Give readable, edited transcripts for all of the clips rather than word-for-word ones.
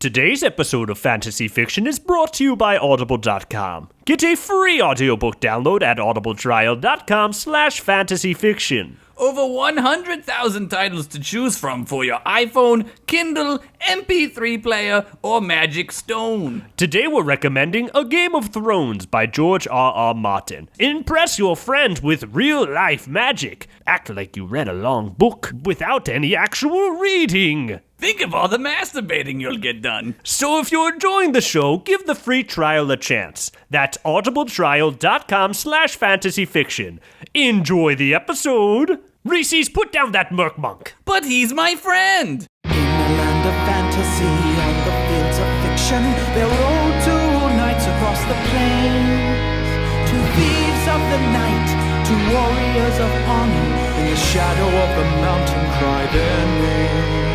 Today's episode of Fantasy Fiction is brought to you by Audible.com. Get a free audiobook download at audibletrial.com/fantasyfiction. Over 100,000 titles to choose from for your iPhone, Kindle, MP3 player, or Magic Stone. Today we're recommending A Game of Thrones by George R.R. Martin. Impress your friends with real-life magic. Act like you read a long book without any actual reading. Think of all the masturbating you'll get done. So if you're enjoying the show, give the free trial a chance. That's audibletrial.com/fantasyfiction. Enjoy the episode. Reese's, put down that merc monk. But he's my friend. In the land of fantasy and the fields of fiction, there rode two knights across the plains. Two thieves of the night, two warriors of honor, in the shadow of the mountain cry their name.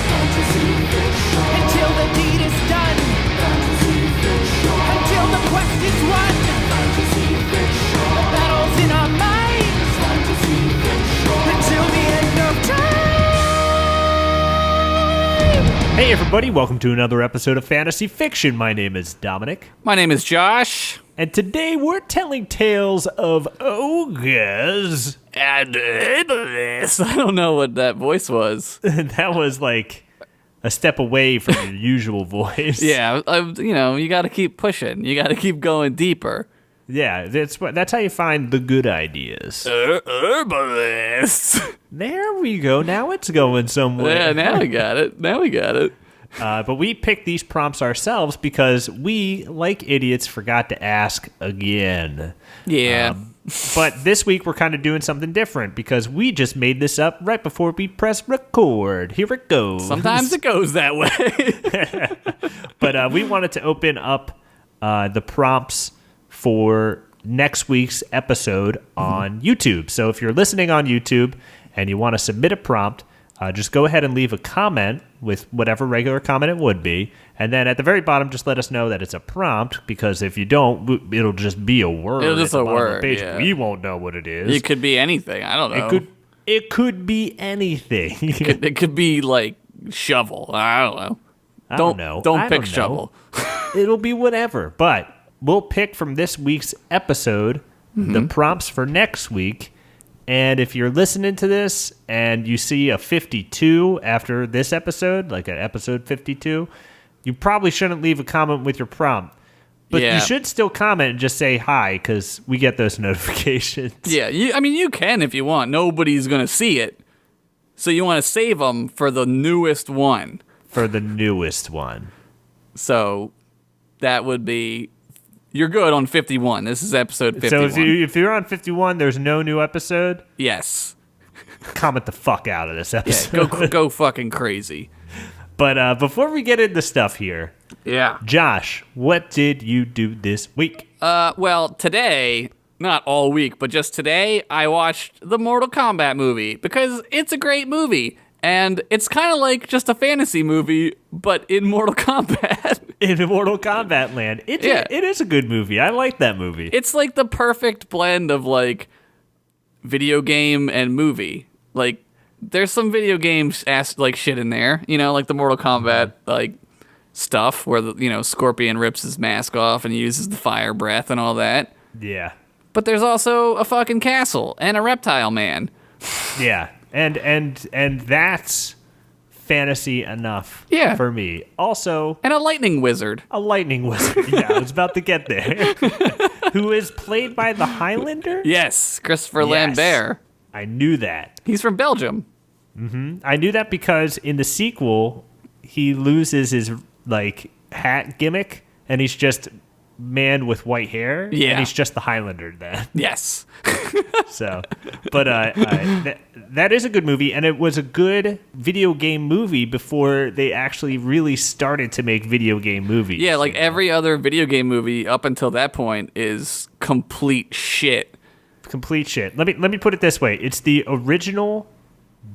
Fantasy fiction. Until the deed is done. Fantasy fiction. Until the quest is won. Fantasy fiction. The battle's in our minds. Fantasy fiction. Until the end of time. Hey everybody, welcome to another episode of Fantasy Fiction. My name is Dominic. My name is Josh. And today we're telling tales of ogres And Herbalists. I don't know what that voice was. That was like a step away from your usual voice. Yeah, you got to keep pushing. You got to keep going deeper. Yeah, that's how you find the good ideas. Herbalists. There we go. Now it's going somewhere. Yeah, now we got it. But we picked these prompts ourselves because we, like idiots, forgot to ask again. Yeah. But this week we're kind of doing something different because we just made this up right before we press record. Here it goes. Sometimes it goes that way. But we wanted to open up the prompts for next week's episode on YouTube. So if you're listening on YouTube and you want to submit a prompt, just go ahead and leave a comment with whatever regular comment it would be. And then at the very bottom, just let us know that it's a prompt, because if you don't, it'll just be a word. It'll just at the a bottom of the word, page. yeah. We won't know what it is. It could be anything. I don't know. It could be anything. It could be like shovel. I don't know. I don't know. Don't I pick don't know. shovel. It'll be whatever. But we'll pick from this week's episode the prompts for next week. And if you're listening to this and you see a 52 after this episode, like at episode 52, you probably shouldn't leave a comment with your prompt. But Yeah. you should still comment and just say hi, because we get those notifications. Yeah, you can if you want. Nobody's going to see it. So you want to save them for the newest one. For the newest one. So that would be... You're good on 51. This is episode 51. So if you're on 51, there's no new episode, Yes. comment the fuck out of this Yeah, episode. go fucking crazy. But before we get into stuff here, Yeah. Josh, what did you do this week? Well, today, not all week, but just today, I watched the Mortal Kombat movie because it's a great movie. And it's kind of like just a fantasy movie, but in Mortal Kombat. In Mortal Kombat land. It is a good movie. I like that movie. It's like the perfect blend of like video game and movie. Like there's some video games like shit in there, like the Mortal Kombat like stuff where the Scorpion rips his mask off and uses the fire breath and all that. Yeah. But there's also a fucking castle and a reptile man. Yeah. And that's fantasy enough for me. Also, And a lightning wizard. a lightning wizard. Yeah, I was about to get there. Who is played by the Highlander? Yes, Christopher Yes. Lambert. I knew that. He's from Belgium. I knew that because in the sequel, he loses his like hat gimmick, and he's just man with white hair. Yeah. And he's just the Highlander then. Yes. So, but that is a good movie, and it was a good video game movie before they actually really started to make video game movies. Yeah, like every other video game movie up until that point is complete shit. Complete shit. Let me put it this way: it's the original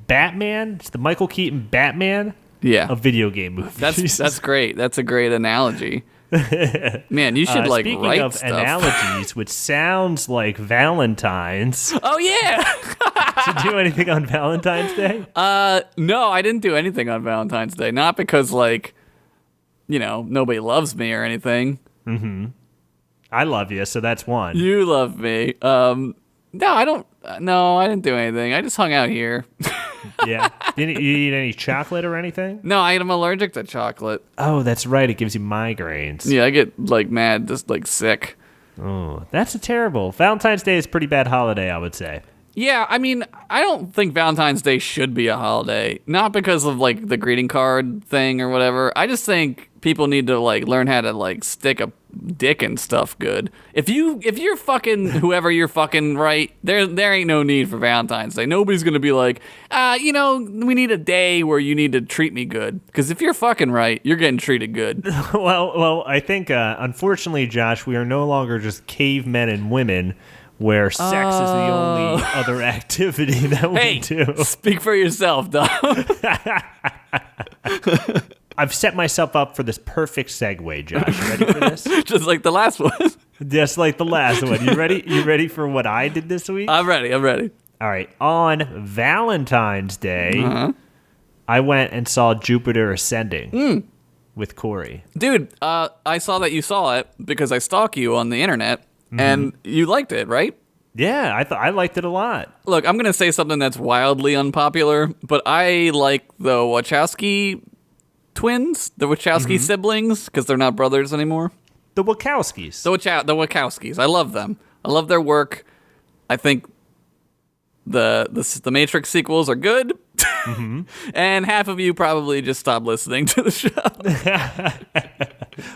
Batman. It's the Michael Keaton Batman. Yeah. Of video game movies. That's great. That's a great analogy. Man, you should like speaking write of stuff. analogies, which sounds like Valentine's. Oh yeah. Did you do anything on Valentine's Day? No, I didn't do anything on Valentine's Day. Not because like, nobody loves me or anything. I love you, so that's one. You love me. No, I don't. No, I didn't do anything. I just hung out here. Yeah. Didn't you eat any chocolate or anything? No, I am allergic to chocolate. Oh, that's right. It gives you migraines. Yeah, I get like mad, just like sick. Oh, that's terrible. Valentine's Day is a pretty bad holiday, I would say. Yeah, I mean, I don't think Valentine's Day should be a holiday. Not because of like the greeting card thing or whatever. I just think people need to like learn how to like stick a dick and stuff good. If you're fucking whoever you're fucking right, there ain't no need for Valentine's Day. Nobody's gonna be like, we need a day where you need to treat me good. Because if you're fucking right, you're getting treated good. Well, I think unfortunately, Josh, we are no longer just cavemen and women where sex is the only other activity that we do. Speak for yourself, dog. I've set myself up for this perfect segue, Josh. You ready for this? Just like the last one. Just like the last one. You ready? You ready for what I did this week? I'm ready. All right. On Valentine's Day, I went and saw Jupiter Ascending with Corey. Dude, I saw that you saw it because I stalk you on the internet, and you liked it, right? Yeah, I liked it a lot. Look, I'm going to say something that's wildly unpopular, but I like the Wachowski twins, the Wachowski siblings, because they're not brothers anymore. The Wachowskis. The Wachowskis. I love them. I love their work. I think the Matrix sequels are good. And half of you probably just stopped listening to the show.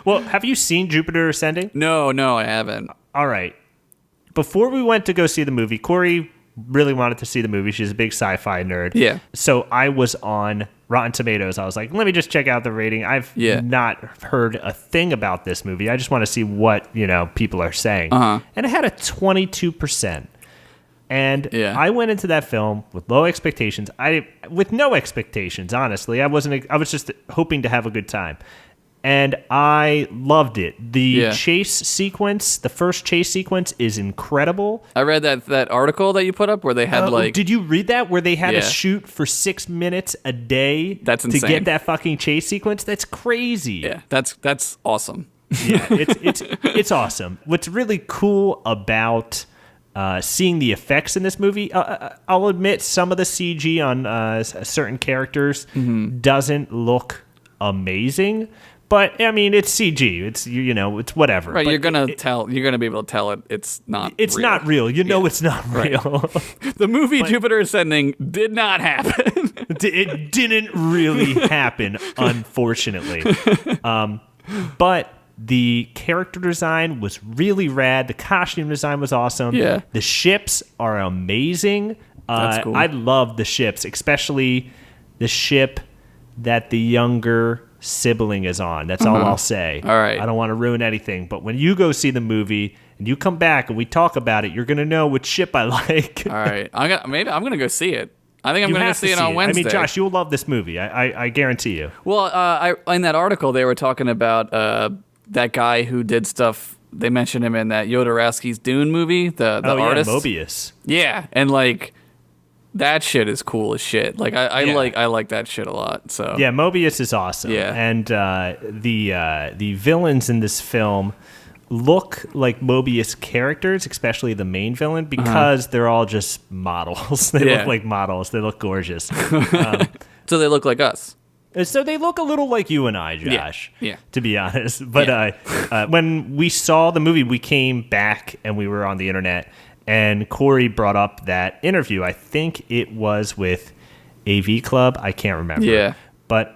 Well, have you seen Jupiter Ascending? No, I haven't. All right. Before we went to go see the movie, Corey really wanted to see the movie. She's a big sci-fi nerd. Yeah. So I was on Rotten Tomatoes. I was like, let me just check out the rating. I've not heard a thing about this movie. I just want to see what, people are saying. And it had a 22%. And I went into that film with low expectations. With no expectations, honestly. I was just hoping to have a good time. And I loved it. The chase sequence, the first chase sequence is incredible. I read that article that you put up where they had Did you read that? Where they had to shoot for 6 minutes a day That's insane. to get that fucking chase sequence? That's crazy. Yeah, that's awesome. Yeah, it's awesome. What's really cool about seeing the effects in this movie, I'll admit some of the CG on certain characters doesn't look amazing. But I mean, it's CG. It's it's whatever. Right, but you're gonna be able to tell it's not. It's real. not real. It's not real. The movie Jupiter Ascending did not happen. It didn't really happen, unfortunately. But the character design was really rad. The costume design was awesome. Yeah. The ships are amazing. That's cool. I love the ships, especially the ship that the younger sibling is on. That's all I'll say. All right. I don't want to ruin anything, but when you go see the movie and you come back and we talk about it, you're going to know which ship I like. All right. I'm going to go see it. I think I'm going to see it on Wednesday. I mean, Josh, you'll love this movie. I guarantee you. Well, in that article, they were talking about that guy who did stuff. They mentioned him in that Jodorowsky's Dune movie, the artist. Mobius. Yeah, and that shit is cool as shit. I like that shit a lot. So yeah, Mobius is awesome. Yeah, and the villains in this film look like Mobius characters, especially the main villain, because they're all just models. They look like models. They look gorgeous. So they look like us. So they look a little like you and I, Josh. Yeah. To be honest, but when we saw the movie, we came back and we were on the internet. And Corey brought up that interview. I think it was with AV Club. I can't remember. Yeah. But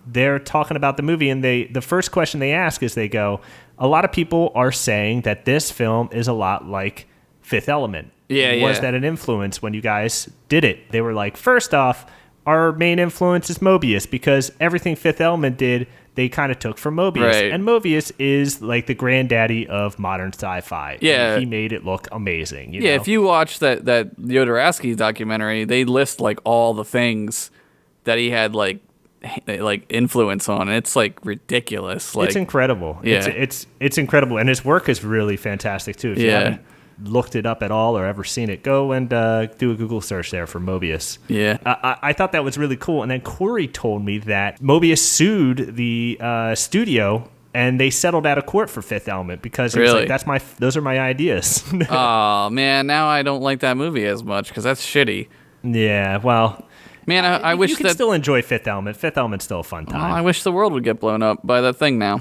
they're talking about the movie, and the first question they ask is, they go, a lot of people are saying that this film is a lot like Fifth Element. Was that an influence when you guys did it? They were like, first off, our main influence is Mobius, because everything Fifth Element did, they kind of took from Mobius. Right. And Mobius is like the granddaddy of modern sci-fi. Yeah. And he made it look amazing. You know? If you watch that Jodorowsky documentary, they list all the things that he had like influence on it. It's like ridiculous. Like it's incredible. Yeah. It's incredible, and his work is really fantastic too. If you haven't looked it up at all or ever seen it, go and do a Google search there for Mobius. Yeah. I thought that was really cool, and then Corey told me that Mobius sued the studio, and they settled out of court for Fifth Element because he was like, those are my ideas. Oh man, now I don't like that movie as much because that's shitty. Yeah, well, man, I wish you can still enjoy Fifth Element. Fifth Element's still a fun time. I wish the world would get blown up by that thing now.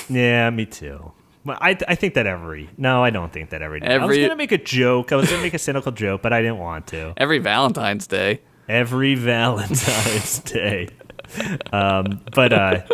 Yeah, me too. Well, I think that I don't think that every day. I was going to make a joke. I was going to make a cynical joke, but I didn't want to. Every Valentine's Day. Every Valentine's Day. But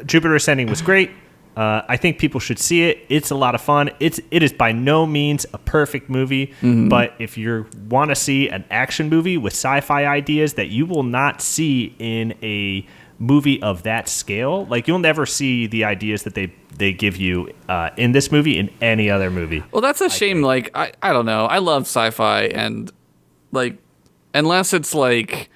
Jupiter Ascending was great. I think people should see it. It's a lot of fun. It is by no means a perfect movie, but if you want to see an action movie with sci-fi ideas that you will not see in a movie of that scale, like you'll never see the ideas that they give you in this movie in any other movie. Well, that's a shame. Like I don't know. I love sci-fi, and like unless it's like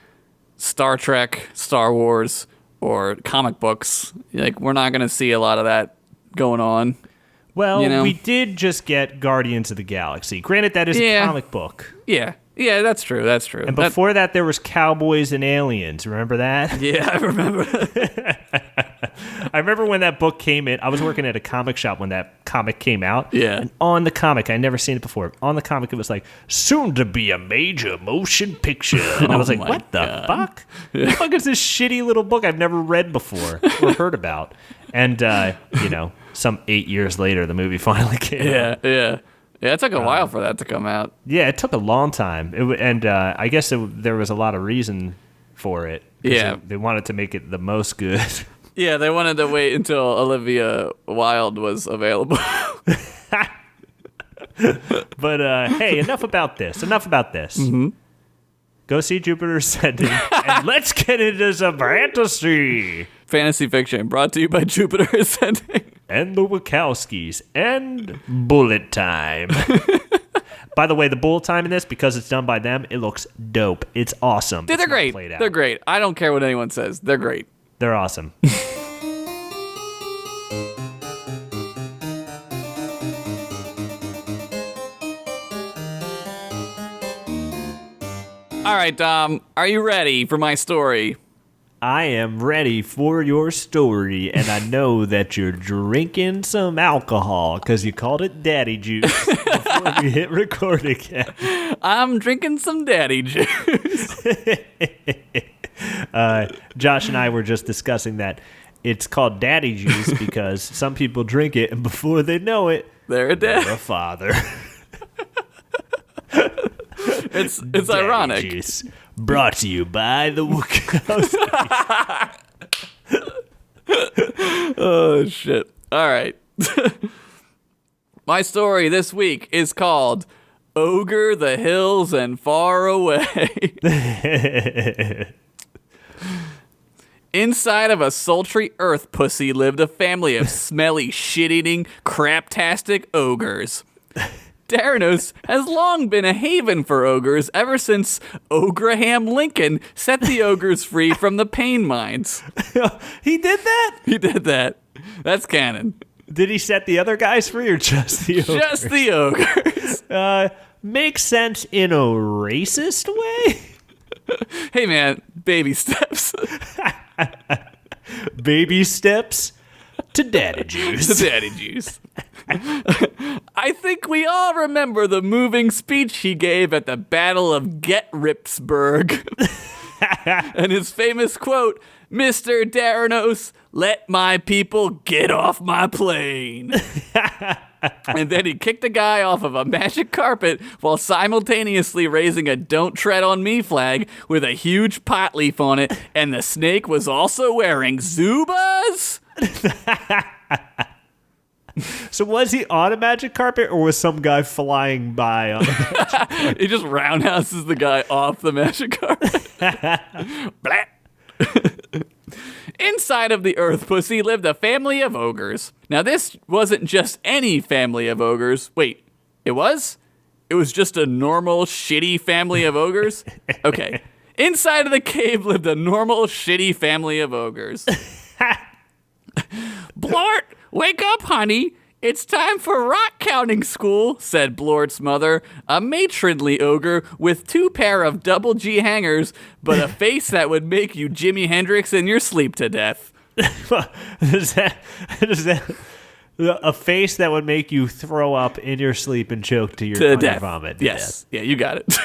Star Trek, Star Wars, or comic books, like we're not gonna see a lot of that going on. Well, you know? We did just get Guardians of the Galaxy. Granted, that is a comic book. Yeah, that's true. That's true. And before that, there was Cowboys and Aliens. Remember that? Yeah, I remember. I remember when that book came in. I was working at a comic shop when that comic came out. Yeah. And on the comic, I'd never seen it before. On the comic, it was like, soon to be a major motion picture. And I was like, what the fuck? What the fuck is this shitty little book I've never read before or heard about? And, some 8 years later, the movie finally came out. Yeah, it took a while for that to come out. Yeah, it took a long time. I guess there was a lot of reason for it. Yeah. They wanted to make it the most good. Yeah, they wanted to wait until Olivia Wilde was available. But, hey, enough about this. Mm-hmm. Go see Jupiter Ascending, and let's get into some fantasy. Fantasy fiction brought to you by Jupiter Ascending. And the Wachowskis, and Bullet Time. By the way, the bullet time in this, because it's done by them, it looks dope. It's awesome. Dude, they're great. They're great. I don't care what anyone says. They're great. They're awesome. All right, Dom, are you ready for my story? I am ready for your story, and I know that you're drinking some alcohol because you called it daddy juice before we hit record again. I'm drinking some daddy juice. Josh and I were just discussing that it's called daddy juice because some people drink it, and before they know it, they're a father. It's daddy ironic. Juice, brought to you by the Wachowskis. Oh, shit. All right. My story this week is called Ogre, the Hills, and Far Away. Inside of a sultry earth pussy lived a family of smelly, shit-eating, craptastic ogres. Daranos has long been a haven for ogres ever since Ograham Lincoln set the ogres free from the pain mines. He did that? He did that. That's canon. Did he set the other guys free or just the ogres? Just the ogres. Makes sense in a racist way? Hey, man, baby steps. Baby steps to daddy juice. To daddy juice. I think we all remember the moving speech he gave at the Battle of Get-Ripsburg. And his famous quote, "Mr. Daranos, let my people get off my plane." And then he kicked a guy off of a magic carpet while simultaneously raising a "Don't Tread on Me" flag with a huge pot leaf on it, and the snake was also wearing Zubas. So was he on a magic carpet, or was some guy flying by on a magic carpet? He just roundhouses the guy off the magic carpet. Blah. Inside of the earth pussy lived a family of ogres. Now, this wasn't just any family of ogres. Wait, it was? It was just a normal, shitty family of ogres? Okay. Inside of the cave lived a normal, shitty family of ogres. Blort, wake up, honey. It's time for rock counting school, said Blort's mother, a matronly ogre with 2 pair of double G hangers, but a face that would make you Jimi Hendrix in your sleep to death. Is that a face that would make you throw up in your sleep and choke to your death. Vomit? Yes. Yeah, you got it.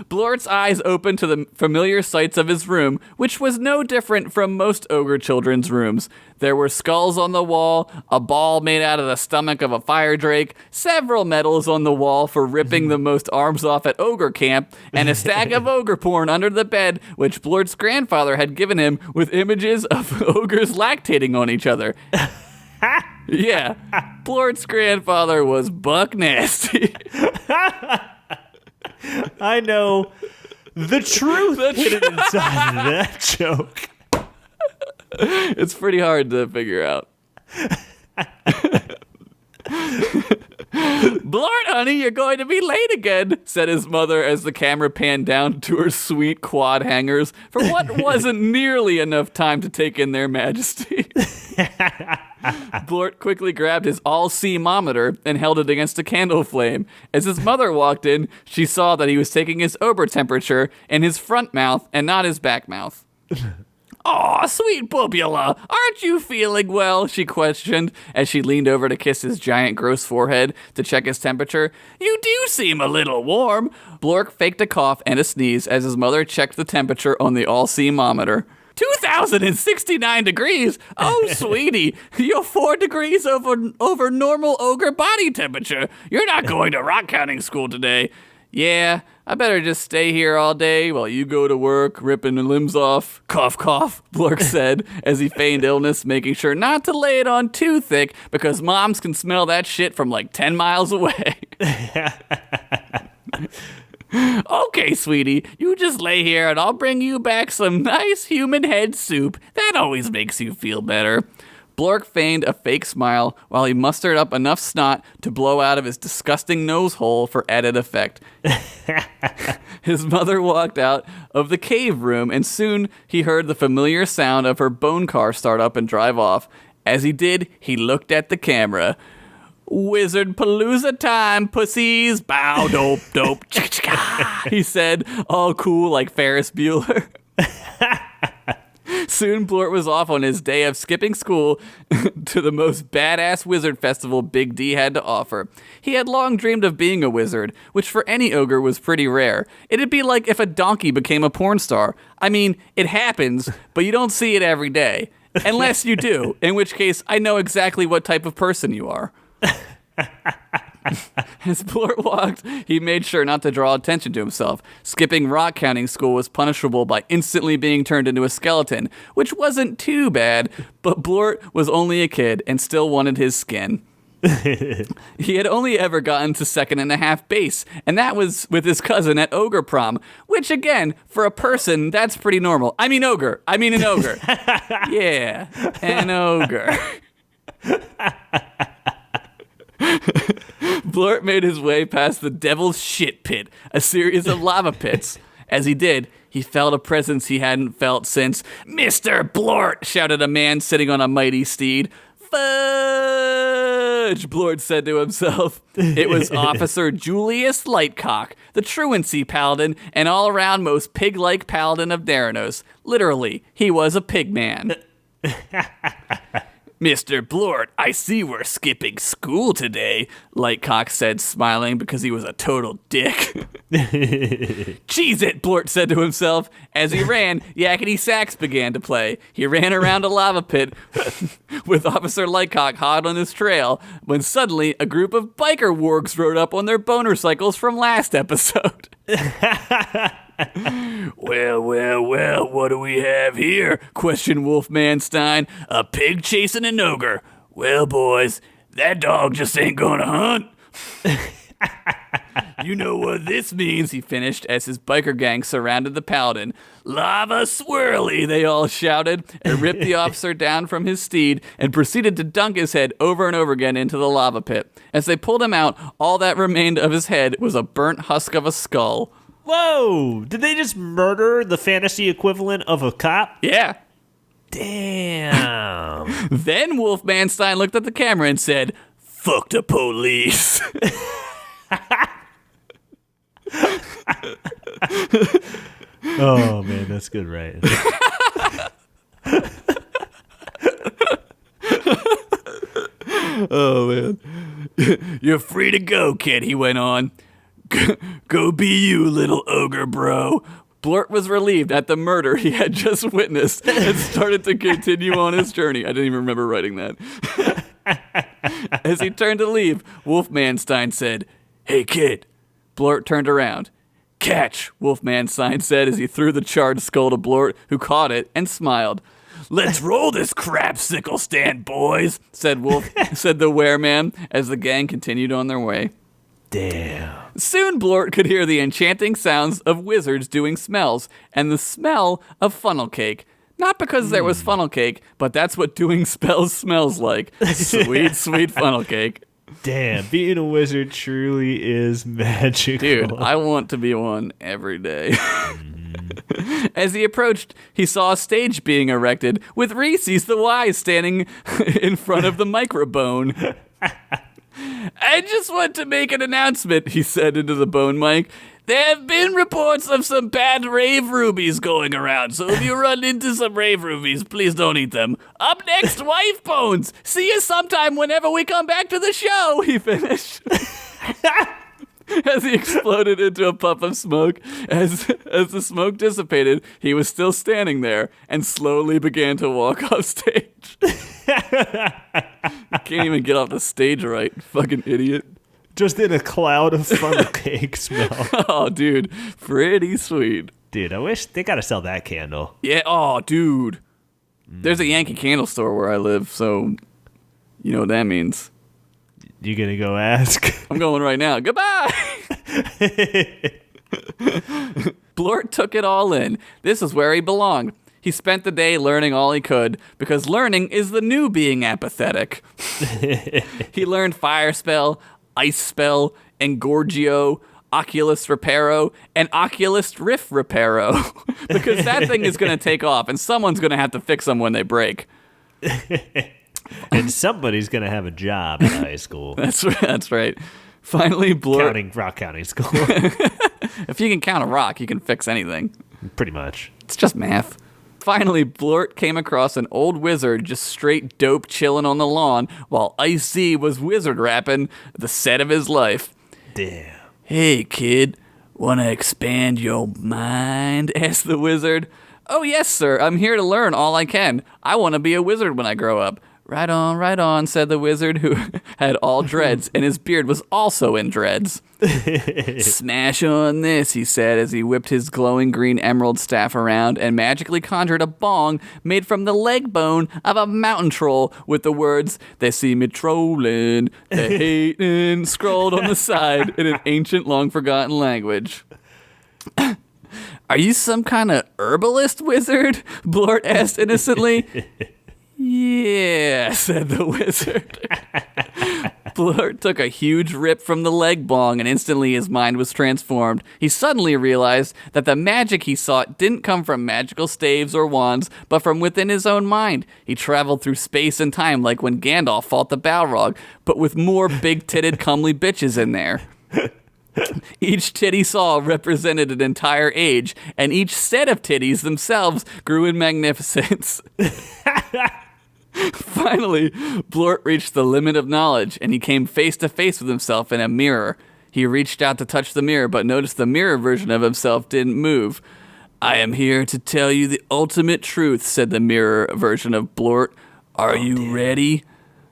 Blort's eyes opened to the familiar sights of his room, which was no different from most ogre children's rooms. There were skulls on the wall, a ball made out of the stomach of a fire drake, several medals on the wall for ripping the most arms off at ogre camp, and a stack of ogre porn under the bed, which Blort's grandfather had given him with images of ogres lactating on each other. Yeah, Blort's grandfather was buck nasty. I know the truth hidden inside of that joke. It's pretty hard to figure out. Blort, honey, you're going to be late again, said his mother as the camera panned down to her sweet quad hangers for what wasn't nearly enough time to take in their majesty. Blort quickly grabbed his all-seamometer and held it against a candle flame. As his mother walked in, she saw that he was taking his Ogre temperature in his front mouth and not his back mouth. Aw, sweet bubula, aren't you feeling well? She questioned as she leaned over to kiss his giant gross forehead to check his temperature. You do seem a little warm. Blork faked a cough and a sneeze as his mother checked the temperature on the all-seamometer. 2,069 degrees? Oh, sweetie, you're 4 degrees over normal ogre body temperature. You're not going to rock counting school today. Yeah, I better just stay here all day while you go to work, ripping the limbs off. Cough, cough, Blork said as he feigned illness, making sure not to lay it on too thick because moms can smell that shit from like 10 miles away. Okay, sweetie, you just lay here and I'll bring you back some nice human head soup. That always makes you feel better. Blork feigned a fake smile while he mustered up enough snot to blow out of his disgusting nose hole for added effect. His mother walked out of the cave room and soon he heard the familiar sound of her bone car start up and drive off. As he did, he looked at the camera. Wizard Palooza time, pussies. Bow, dope, dope. He said, all cool like Ferris Bueller. Soon Blort was off on his day of skipping school to the most badass wizard festival Big D had to offer. He had long dreamed of being a wizard, which for any ogre was pretty rare. It'd be like if a donkey became a porn star. I mean, it happens, but you don't see it every day. Unless you do, in which case I know exactly what type of person you are. As Blort walked, he made sure not to draw attention to himself. Skipping rock counting school was punishable by instantly being turned into a skeleton, which wasn't too bad, but Blort was only a kid and still wanted his skin. He had only ever gotten to 2.5 base, and that was with his cousin at Ogre Prom, which again, for a person, that's pretty normal. I mean ogre. I mean an ogre. Yeah, an ogre. Blort made his way past the Devil's Shit Pit, a series of lava pits. As he did, he felt a presence he hadn't felt since. Mr. Blort, shouted a man sitting on a mighty steed. Fudge, Blort said to himself. It was Officer Julius Lightcock, the truancy paladin and all-around most pig-like paladin of Daranos. Literally, he was a pig man. Mr. Blort, I see we're skipping school today, Lightcock said, smiling because he was a total dick. Cheese it, Blort said to himself. As he ran, yakety sax began to play. He ran around a lava pit with Officer Lightcock hot on his trail when suddenly a group of biker wargs rode up on their boner cycles from last episode. Well, what do we have here? Questioned Wolfman Stein. A pig chasing an ogre. Well, boys, that dog just ain't gonna hunt. You know what this means, he finished as his biker gang surrounded the paladin. Lava swirly, they all shouted, and ripped the officer down from his steed and proceeded to dunk his head over and over again into the lava pit. As they pulled him out, all that remained of his head was a burnt husk of a skull. Whoa! Did they just murder the fantasy equivalent of a cop? Yeah. Damn. Then Wolfman Stein looked at the camera and said, "Fuck the police." Oh, man, that's good writing. Oh, man. "You're free to go, kid," he went on. Go be you, little ogre bro." Blort was relieved at the murder he had just witnessed and started to continue on his journey. I didn't even remember writing that. As he turned to leave, Wolfman Stein said, "Hey, kid." Blort turned around. "Catch," Wolfman Stein said as he threw the charred skull to Blort, who caught it and smiled. "Let's roll this crap sickle stand, boys," said the wereman as the gang continued on their way. Damn. Soon Blort could hear the enchanting sounds of wizards doing smells and the smell of funnel cake. Not because there was funnel cake, but that's what doing spells smells like. Sweet, sweet funnel cake. Damn, being a wizard truly is magical. Dude, I want to be one every day. As he approached, he saw a stage being erected with Reese's the Wise standing in front of the microphone. "I just want to make an announcement," he said into the bone mic. "There have been reports of some bad rave rubies going around, so if you run into some rave rubies, please don't eat them. Up next, wife bones. See you sometime whenever we come back to the show," he finished. As he exploded into a puff of smoke, as the smoke dissipated, he was still standing there and slowly began to walk off stage. Can't even get off the stage right, fucking idiot. Just in a cloud of funnel cake smell. Oh, dude, pretty sweet. Dude, I wish they gotta sell that candle. Yeah, oh, dude. There's a Yankee Candle store where I live, so you know what that means. You gonna go ask? I'm going right now. Goodbye! Blort took it all in. This is where he belonged. He spent the day learning all he could, because learning is the new being apathetic. He learned Fire Spell, Ice Spell, Engorgio, Oculus Reparo, and Oculus Rift Reparo. Because that thing is going to take off, and someone's going to have to fix them when they break. And somebody's gonna have a job in high school. That's right. Finally, Blort... Rock County School. If you can count a rock, you can fix anything. Pretty much. It's just math. Finally, Blort came across an old wizard just straight dope chilling on the lawn while Ice Z was wizard rapping the set of his life. Damn. "Hey, kid, want to expand your mind?" asked the wizard. "Oh, yes, sir. I'm here to learn all I can. I want to be a wizard when I grow up." Right on, said the wizard, who had all dreads, and his beard was also in dreads. "Smash on this," he said as he whipped his glowing green emerald staff around and magically conjured a bong made from the leg bone of a mountain troll with the words, "They see me trolling, they hating," scrolled on the side in an ancient, long-forgotten language. "Are you some kind of herbalist wizard?" Blort asked innocently. "Yeah," said the wizard. Blort took a huge rip from the leg bong, and instantly his mind was transformed. He suddenly realized that the magic he sought didn't come from magical staves or wands, but from within his own mind. He traveled through space and time like when Gandalf fought the Balrog, but with more big-titted, comely bitches in there. Each titty saw represented an entire age, and each set of titties themselves grew in magnificence. Finally, Blort reached the limit of knowledge, and he came face to face with himself in a mirror. He reached out to touch the mirror, but noticed the mirror version of himself didn't move. "I am here to tell you the ultimate truth," said the mirror version of Blort. "Are you ready?"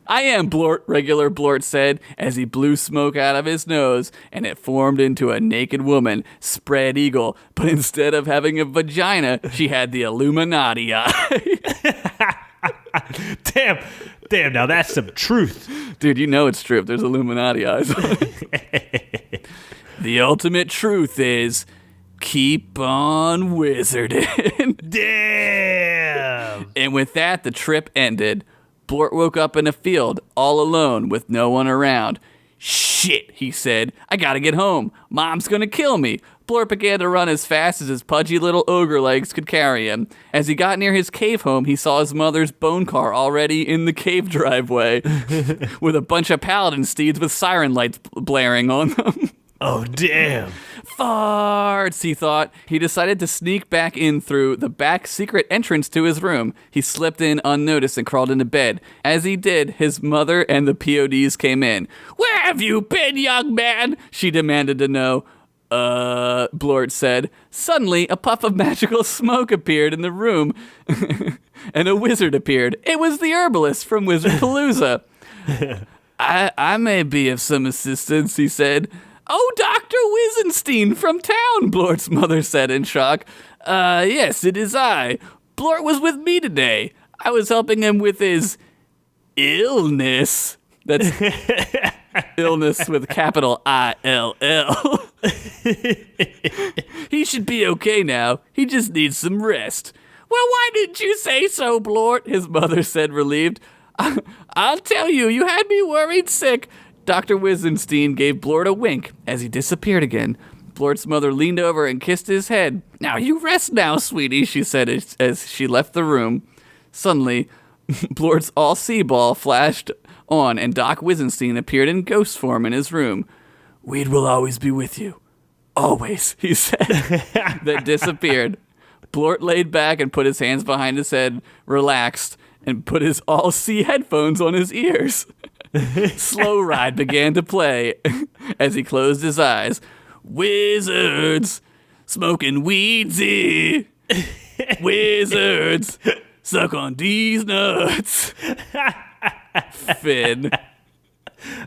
"I am, Blort," regular Blort said, as he blew smoke out of his nose, and it formed into a naked woman, spread eagle, but instead of having a vagina, she had the Illuminati eye. Damn, now that's some truth. Dude, you know it's true if there's Illuminati eyes on it. "The ultimate truth is, keep on wizarding." Damn. And with that, the trip ended. Blort woke up in a field, all alone, with no one around. "Shit," he said. "I gotta get home. Mom's gonna kill me." Blort began to run as fast as his pudgy little ogre legs could carry him. As he got near his cave home, he saw his mother's bone car already in the cave driveway with a bunch of paladin steeds with siren lights blaring on them. Oh, damn. Farts, he thought. He decided to sneak back in through the back secret entrance to his room. He slipped in unnoticed and crawled into bed. As he did, his mother and the PODs came in. "Where have you been, young man?" she demanded to know. Blort said. Suddenly, a puff of magical smoke appeared in the room, and a wizard appeared. It was the herbalist from Wizardpalooza. I may be of some assistance, he said. "Oh, Dr. Wizenstein from town," Blort's mother said in shock. Yes, it is I. Blort was with me today. I was helping him with his illness. That's illness with capital ILL. He should be okay now. He just needs some rest. Well, why didn't you say so, Blort? His mother said, relieved. I'll tell you, you had me worried sick. Dr. Wizenstein gave Blort a wink as he disappeared again. Blort's mother leaned over and kissed his head. "Now you rest now, sweetie," she said as she left the room. Suddenly, Blort's all-see ball flashed on, and Doc Wizenstein appeared in ghost form in his room. "Weed will always be with you. Always," he said. Then disappeared. Blort laid back and put his hands behind his head, relaxed, and put his all-see headphones on his ears. Slow Ride began to play as he closed his eyes. Wizards smoking weedsy. Wizards suck on these nuts. Finn.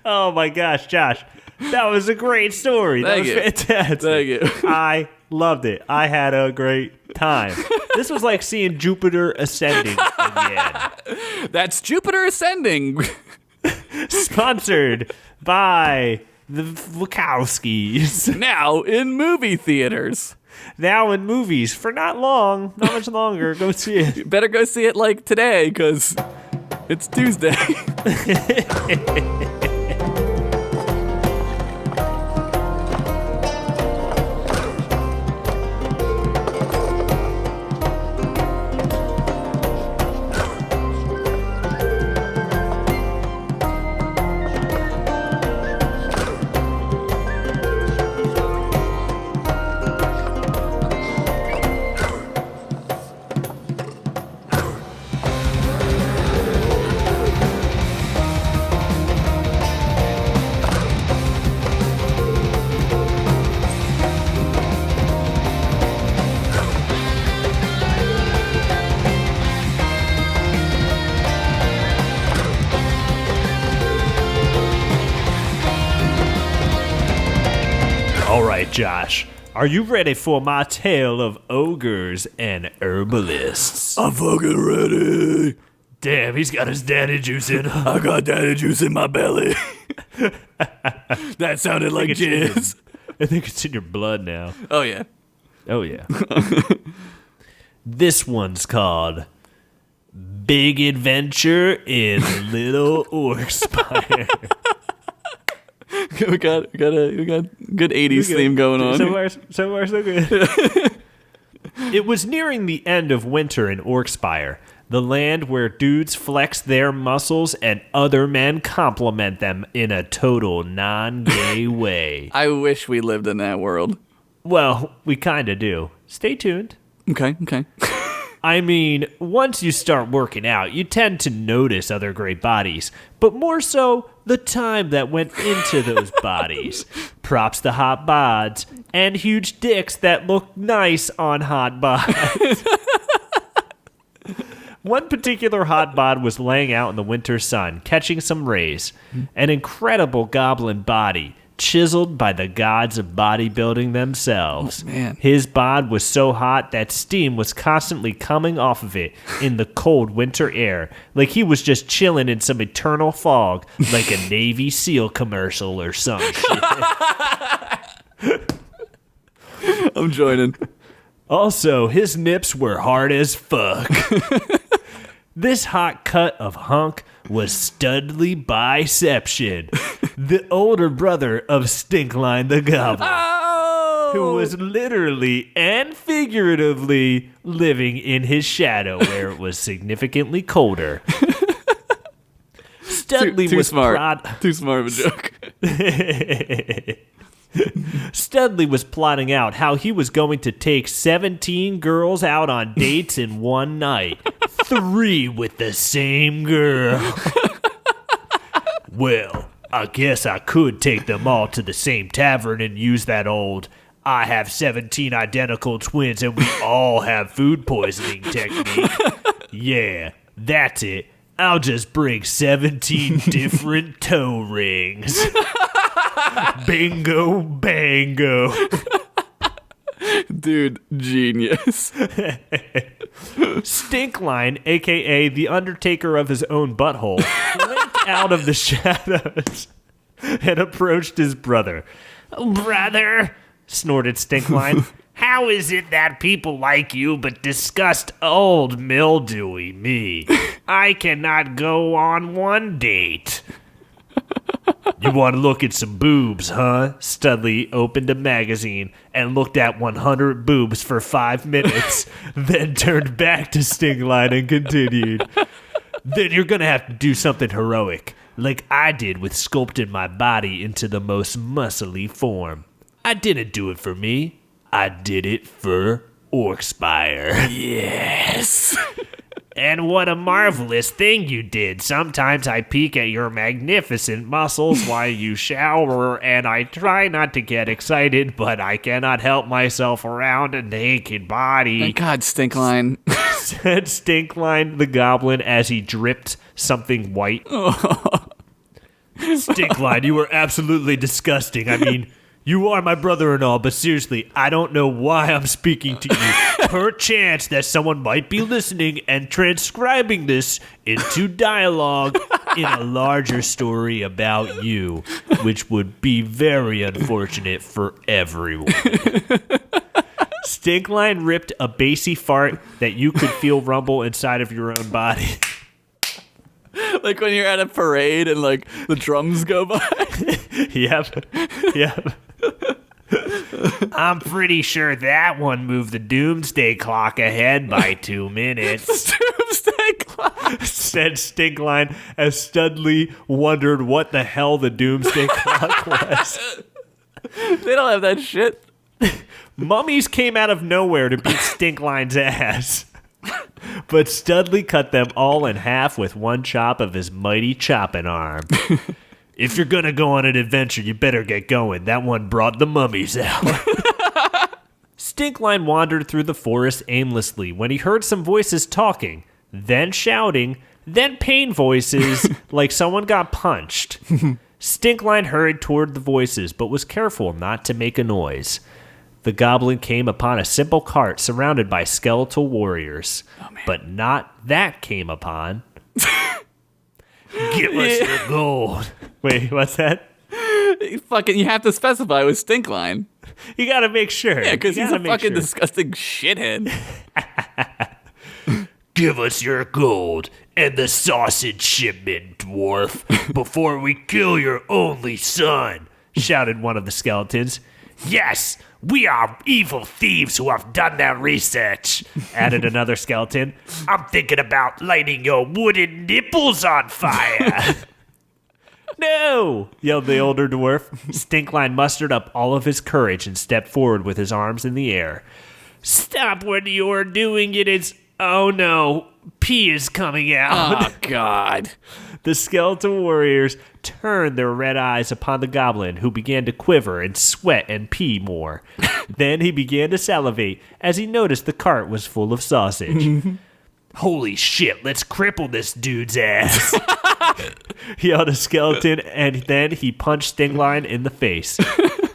Oh my gosh, Josh. That was a great story. That was fantastic. Thank you. I loved it. I had a great time. This was like seeing Jupiter ascending in the end. That's Jupiter Ascending. Sponsored by the Wachowskis. Now in movie theaters. Now in movies for not long, not much longer. Go see it. You better go see it like today, because it's Tuesday. All right, Josh. Are you ready for my tale of ogres and herbalists? I'm fucking ready. Damn, he's got his daddy juice in. I got daddy juice in my belly. That sounded like jizz. I think it's in your blood now. Oh, yeah. Oh, yeah. This one's called Big Adventure in Little Orkspire. we got good 80s theme going on. So far, so good. It was nearing the end of winter in Orkspire, the land where dudes flex their muscles and other men compliment them in a total non-gay way. I wish we lived in that world. Well, we kind of do. Stay tuned. Okay. I mean, once you start working out, you tend to notice other great bodies, but more so the time that went into those bodies. Props to hot bods and huge dicks that look nice on hot bods. One particular hot bod was laying out in the winter sun, catching some rays. An incredible goblin body, chiseled by the gods of bodybuilding themselves. Oh, man. His bod was so hot that steam was constantly coming off of it in the cold winter air, like he was just chilling in some eternal fog, like a Navy SEAL commercial or some shit. I'm joining. Also, his nips were hard as fuck. This hot cut of hunk was Studley Biception, the older brother of Stinkline the Goblin. Oh! who was literally and figuratively living in his shadow where it was significantly colder. Studley Too was smart. Too smart of a joke. Studley was plotting out how he was going to take 17 girls out on dates in one night. 3 with the same girl. Well, I guess I could take them all to the same tavern and use that old I have 17 identical twins and we all have food poisoning technique. Yeah, that's it. I'll just bring 17 different toe rings. Bingo, bango. Dude, genius. Stinkline, a.k.a. the Undertaker of his own butthole, blinked out of the shadows and approached his brother. Brother, snorted Stinkline, how is it that people like you but disgust old mildewy me? I cannot go on one date. You want to look at some boobs, huh? Studley opened a magazine and looked at 100 boobs for 5 minutes, then turned back to Stingline and continued. Then you're going to have to do something heroic, like I did with sculpting my body into the most muscly form. I didn't do it for me. I did it for Orkspire. Yes. And what a marvelous thing you did. Sometimes I peek at your magnificent muscles while you shower, and I try not to get excited, but I cannot help myself around a naked body. Thank God, Stinkline. Said Stinkline the goblin as he dripped something white. Stinkline, you were absolutely disgusting. I mean, you are my brother and all, but seriously, I don't know why I'm speaking to you. Perchance that someone might be listening and transcribing this into dialogue in a larger story about you, which would be very unfortunate for everyone. Stinkline ripped a bassy fart that you could feel rumble inside of your own body. Like when you're at a parade and like the drums go by. Yep. I'm pretty sure that one moved the doomsday clock ahead by 2 minutes. Doomsday clock, said Stinkline as Studley wondered what the hell the doomsday clock was. They don't have that shit. Mummies came out of nowhere to beat Stinkline's ass. But Studley cut them all in half with one chop of his mighty chopping arm. If you're gonna go on an adventure, you better get going. That one brought the mummies out. Stinkline wandered through the forest aimlessly when he heard some voices talking, then shouting, then pain voices like someone got punched. Stinkline hurried toward the voices, but was careful not to make a noise. The goblin came upon a simple cart surrounded by skeletal warriors, but not that came upon. Give us the gold. Wait, what's that? You have to specify with Stinkline. You gotta make sure. Yeah, because he's a fucking disgusting shithead. Give us your gold and the sausage shipment, dwarf, before we kill your only son, shouted one of the skeletons. Yes, we are evil thieves who have done their research, added another skeleton. I'm thinking about lighting your wooden nipples on fire. No, yelled the older dwarf. Stinkline mustered up all of his courage and stepped forward with his arms in the air. Stop what you're doing, it is... Oh no, pee is coming out. Oh, God. The skeletal warriors turned their red eyes upon the goblin, who began to quiver and sweat and pee more. Then he began to salivate as he noticed the cart was full of sausage. Holy shit, let's cripple this dude's ass. Yelled a skeleton, and then he punched Stinkline in the face.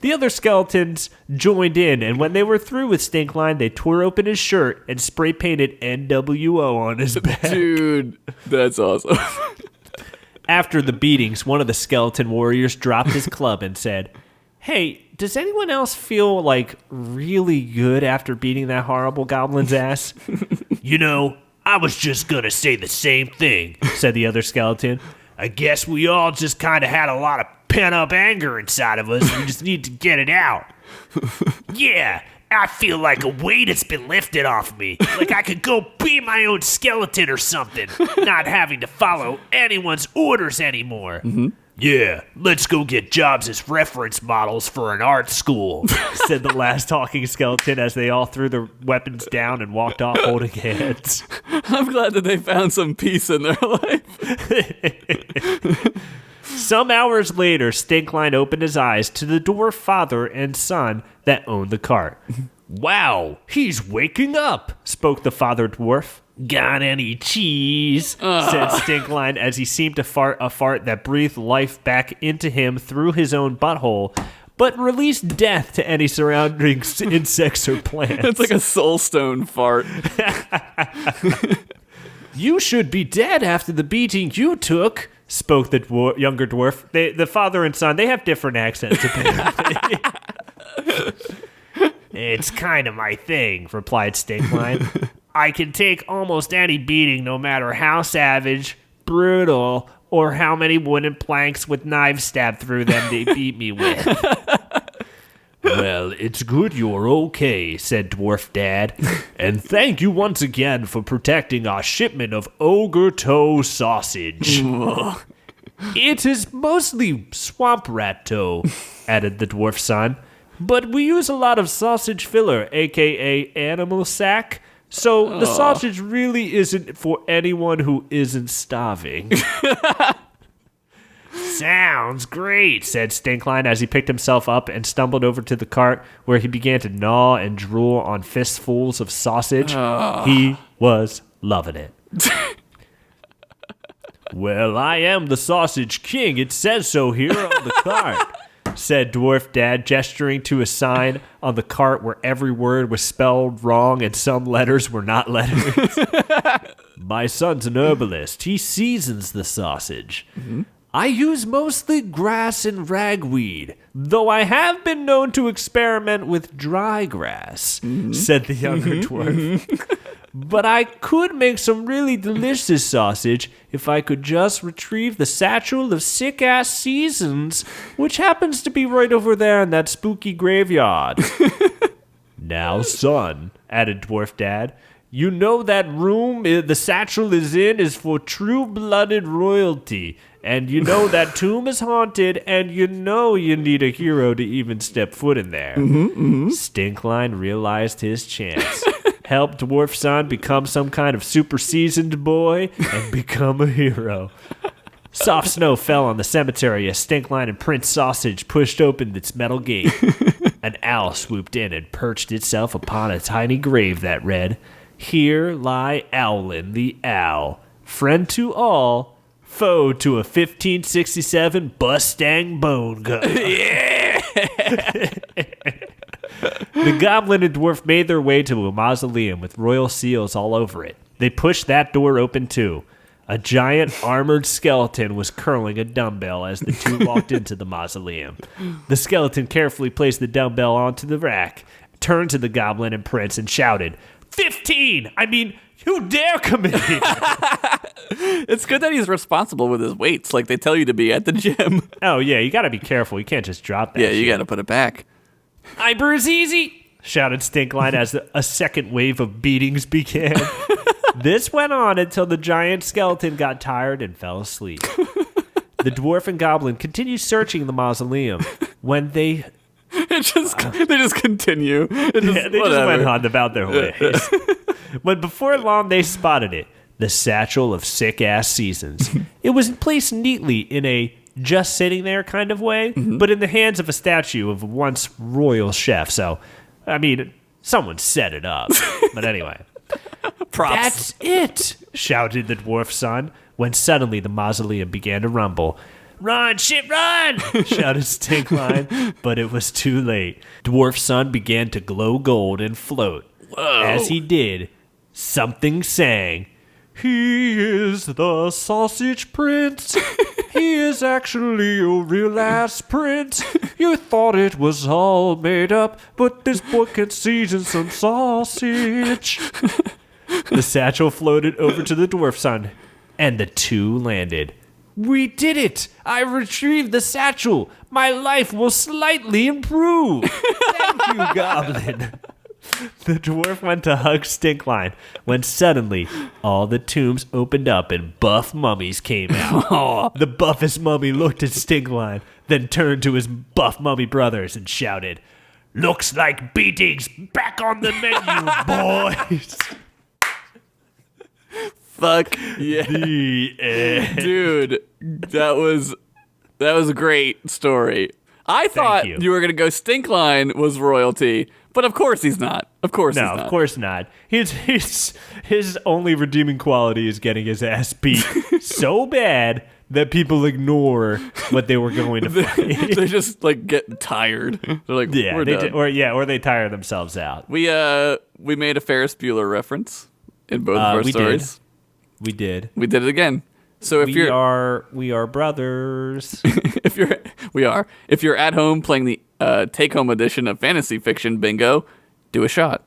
The other skeletons joined in, and when they were through with Stinkline, they tore open his shirt and spray painted NWO on his back. Dude, that's awesome. After the beatings, one of the skeleton warriors dropped his club and said, Hey, does anyone else feel like really good after beating that horrible goblin's ass? You know, I was just gonna say the same thing, said the other skeleton. I guess we all just kind of had a lot of pent-up anger inside of us. We just need to get it out. Yeah, I feel like a weight has been lifted off me. Like I could go be my own skeleton or something, not having to follow anyone's orders anymore. Yeah, let's go get jobs as reference models for an art school, said the last talking skeleton as they all threw their weapons down and walked off holding hands. I'm glad that they found some peace in their life. Some hours later, Stancliff opened his eyes to the dwarf father and son that owned the cart. Wow, he's waking up, spoke the father dwarf. Got any cheese? Said Stancliff as he seemed to fart a fart that breathed life back into him through his own butthole, but released death to any surrounding insects or plants. It's like a soul stone fart. You should be dead after the beating you took, spoke the younger dwarf. The father and son, they have different accents, apparently. It's kind of my thing, replied Stancliff. I can take almost any beating, no matter how savage, brutal, or how many wooden planks with knives stabbed through them they beat me with. Well, it's good you're okay, said Dwarf Dad. And thank you once again for protecting our shipment of ogre toe sausage. It is mostly swamp rat toe, added the dwarf son. But we use a lot of sausage filler, a.k.a. animal sack. So the sausage really isn't for anyone who isn't starving. Sounds great, said Stancliff as he picked himself up and stumbled over to the cart where he began to gnaw and drool on fistfuls of sausage. He was loving it. Well, I am the sausage king. It says so here on the cart, said Dwarf Dad, gesturing to a sign on the cart where every word was spelled wrong and some letters were not letters. My son's an herbalist. He seasons the sausage. I use mostly grass and ragweed, though I have been known to experiment with dry grass, said the younger dwarf. But I could make some really delicious sausage if I could just retrieve the satchel of sick-ass seasons, which happens to be right over there in that spooky graveyard. Now, son, added Dwarf Dad, you know that room the satchel is in is for true-blooded royalty, and you know that tomb is haunted, and you know you need a hero to even step foot in there. Stancliff realized his chance. Help Dwarf Son become some kind of super seasoned boy and become a hero. Soft snow fell on the cemetery as Stancliff and Prince Sausage pushed open its metal gate. An owl swooped in and perched itself upon a tiny grave that read, Here lie Owlin the Owl, friend to all, foe to a 1567 Mustang bone gun. Yeah! The goblin and dwarf made their way to a mausoleum with royal seals all over it. They pushed that door open too. A giant armored skeleton was curling a dumbbell as the two walked into the mausoleum. The skeleton carefully placed the dumbbell onto the rack, turned to the goblin and prince and shouted, 15! I mean, who dare come in here? It's good that he's responsible with his weights, like they tell you to be at the gym. Oh, yeah, you gotta be careful. You can't just drop that Yeah, you shit. gotta put it back. I bruise easy, shouted Stancliff as a second wave of beatings began. This went on until the giant skeleton got tired and fell asleep. The dwarf and goblin continued searching the mausoleum when they They just continue. they just went on about their ways. But before long, they spotted it, the satchel of sick-ass seasons. It was placed neatly in a just sitting there kind of way, but in the hands of a statue of a once royal chef. So, I mean, someone set it up. But anyway. Props. That's it, shouted the dwarf son, when suddenly the mausoleum began to rumble. Run, shit, run! Shouted Stancliff, but it was too late. Dwarf son began to glow gold and float. Whoa. As he did, something sang. He is the sausage prince. He is actually a real ass prince. You thought it was all made up, but this boy can season some sausage. The satchel floated over to the dwarf son, and the two landed. We did it! I retrieved the satchel! My life will slightly improve! Thank you, Goblin! The dwarf went to hug Stinkline when suddenly all the tombs opened up and buff mummies came out. The buffest mummy looked at Stinkline, then turned to his buff mummy brothers and shouted, "Looks like beating's back on the menu, boys!" Fuck yeah. The end. Dude, that was a great story. I thought you were going to go Stinkline was royalty, but of course he's not. Of course he's not. No, of course not. His only redeeming quality is getting his ass beat so bad that people ignore what they were going to fight. They just like get tired. They're like, Yeah, we're done. or they tire themselves out. We made a Ferris Bueller reference in both of our stories. We did. We did it again. So if we are brothers. if you're at home playing the take-home edition of Fantasy Fiction Bingo, do a shot.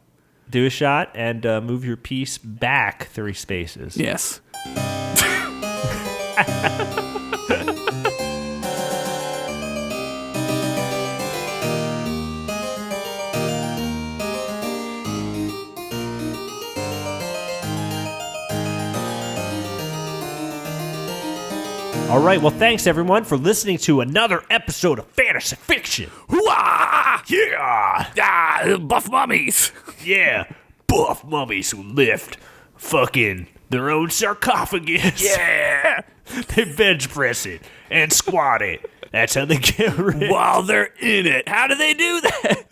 Do a shot and move your piece back 3 spaces. Yes. All right, well, thanks, everyone, for listening to another episode of Fantasy Fiction. Hoo-ah! Yeah! Ah, buff mummies. Yeah, buff mummies who lift fucking their own sarcophagus. Yeah. They bench press it and squat it. That's how they get rich. While they're in it. How do they do that?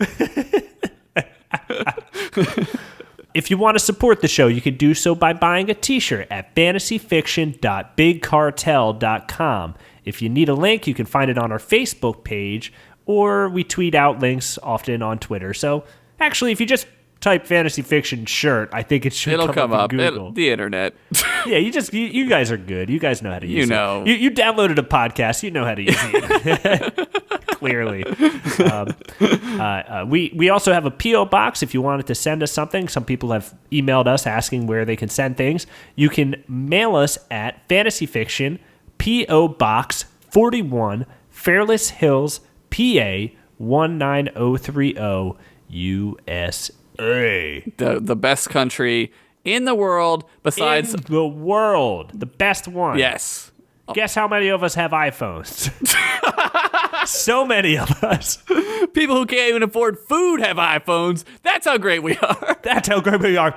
If you want to support the show, you can do so by buying a t-shirt at fantasyfiction.bigcartel.com. If you need a link, you can find it on our Facebook page, or we tweet out links often on Twitter. So actually, if you just type fantasy fiction shirt, I think it should It'll come up. in Google. The internet. Yeah, you guys are good. You guys know how to use it. You know. You downloaded a podcast. You know how to use it. Clearly. We also have a P.O. box if you wanted to send us something. Some people have emailed us asking where they can send things. You can mail us at Fantasy Fiction, P.O. Box 41, Fairless Hills, PA 19030, USA. The best country in the world besides In the world. The best one. Yes. Guess how many of us have iPhones? So many of us. People who can't even afford food have iPhones. That's how great we are. That's how great we are.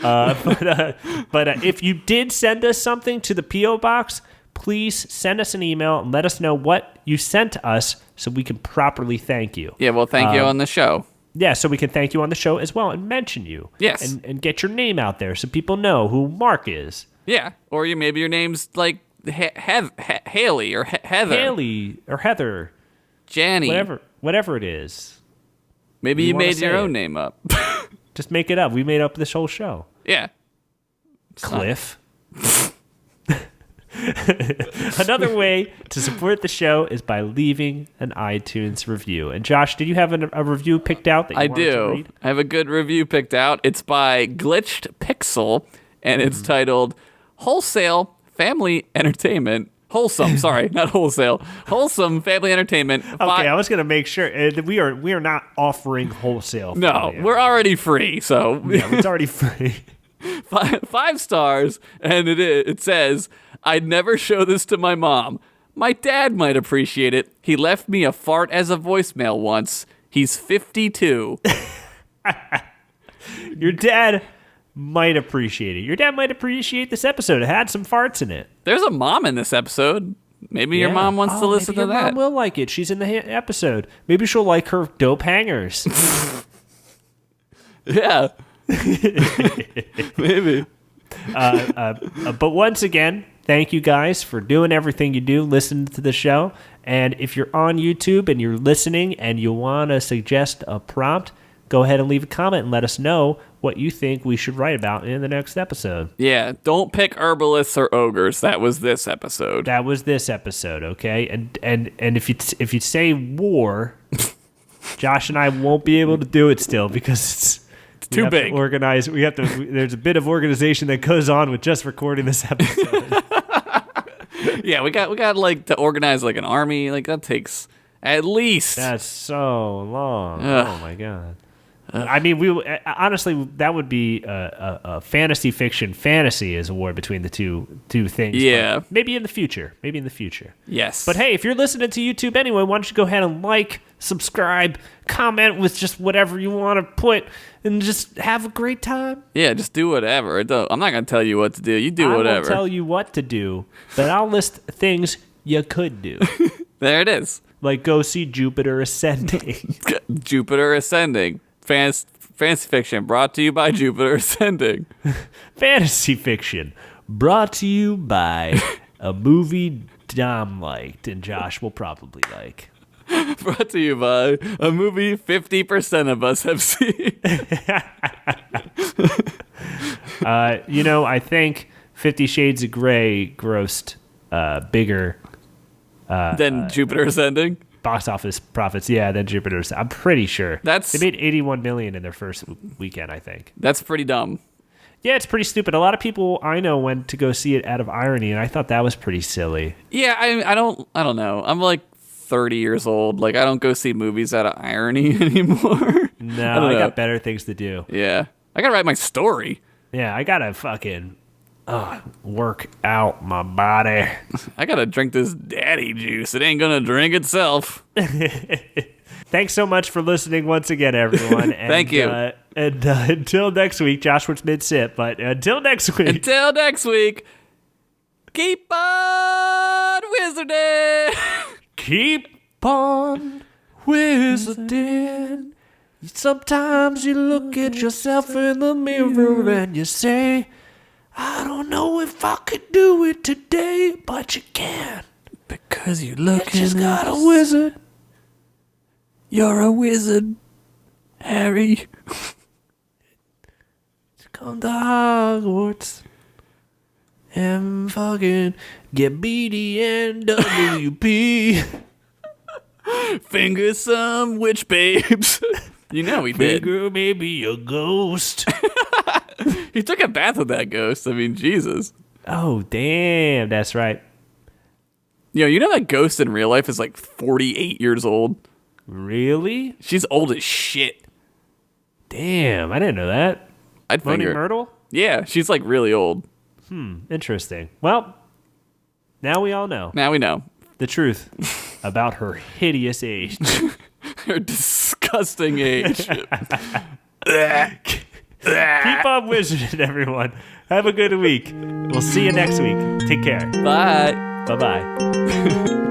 But if you did send us something to the P.O. box, please send us an email and let us know what you sent us so we can properly thank you. Yeah, well, thank you on the show. Yeah, so we can thank you on the show as well and mention you. Yes. And get your name out there so people know who Mark is. Yeah, or maybe your name's like Haley or Heather. Haley or Heather. Janny. Whatever it is. Maybe you made your own name up. Just make it up. We made up this whole show. Yeah. Cliff. Another way to support the show is by leaving an iTunes review. And Josh, did you have a review picked out that you wanted to read? I have a good review picked out. It's by Glitched Pixel, and it's titled Wholesale Family Entertainment. Wholesome, sorry, not wholesale. Wholesome family entertainment. Okay, I was going to make sure we are not offering wholesale. No, we're already free, so yeah, it's already free. 5 stars, and it says, "I'd never show this to my mom. My dad might appreciate it. He left me a fart as a voicemail once. He's 52." Your dad might appreciate it. Your dad might appreciate this episode. It had some farts in it. There's a mom in this episode. Maybe your mom wants to listen to that. Your mom will like it. She's in the episode. Maybe she'll like her dope hangers. Yeah. Maybe. But once again, thank you guys for doing everything you do, listening to the show. And if you're on YouTube and you're listening and you want to suggest a prompt, go ahead and leave a comment and let us know what you think we should write about in the next episode. Yeah, don't pick herbalists or ogres. That was this episode. Okay? And if you say war, Josh and I won't be able to do it still because it's too big. There's a bit of organization that goes on with just recording this episode. Yeah, we got like to organize like an army. Like that takes at least. That's so long. Ugh. Oh my god. I mean, we honestly that would be a fantasy fiction fantasy as a war between the two things. Yeah. But maybe in the future. Yes. But hey, if you're listening to YouTube anyway, why don't you go ahead and like, subscribe, comment with just whatever you want to put, and just have a great time. Yeah, just do whatever. I'm not gonna tell you what to do. You do whatever. I won't tell you what to do, but I'll list things you could do. There it is. Like go see Jupiter Ascending. Jupiter Ascending. Fantasy fiction brought to you by Jupiter Ascending. Fantasy fiction brought to you by a movie Dom liked and Josh will probably like. Brought to you by a movie 50% of us have seen. I think 50 Shades of Grey grossed bigger Then Jupiter Ascending. box office profits, than Jupiter's. I'm pretty sure They made $81 million in their first weekend. I think. That's pretty dumb. Yeah, it's pretty stupid. A lot of people I know went to go see it out of irony, and I thought that was pretty silly. Yeah, I don't know. I'm like 30 years old. Like I don't go see movies out of irony anymore. No, I got better things to do. Yeah, I gotta write my story. Yeah, I gotta fucking work out my body. I gotta drink this daddy juice. It ain't gonna drink itself. Thanks so much for listening once again, everyone. And, Thank you. Until next week, Josh was mid-sip, but until next week. Until next week, keep on wizarding. Keep on wizarding. Sometimes you look at yourself in the mirror and you say, I don't know if I could do it today, but you can. Because you're looking Just got a wizard. You're a wizard, Harry. Come to Hogwarts and fucking get BDNWP. Finger some witch babes. You know he did. Finger maybe a ghost. He took a bath with that ghost. I mean, Jesus. Oh, damn. That's right. You know that ghost in real life is like 48 years old? Really? She's old as shit. Damn, I didn't know that. I'd Moaning finger. Myrtle? Yeah, she's like really old. Interesting. Well, now we all know Now we know. the truth about her hideous age. Her disgusting age. Keep on wizarding, everyone. Have a good week. We'll see you next week. Take care. Bye. Bye-bye.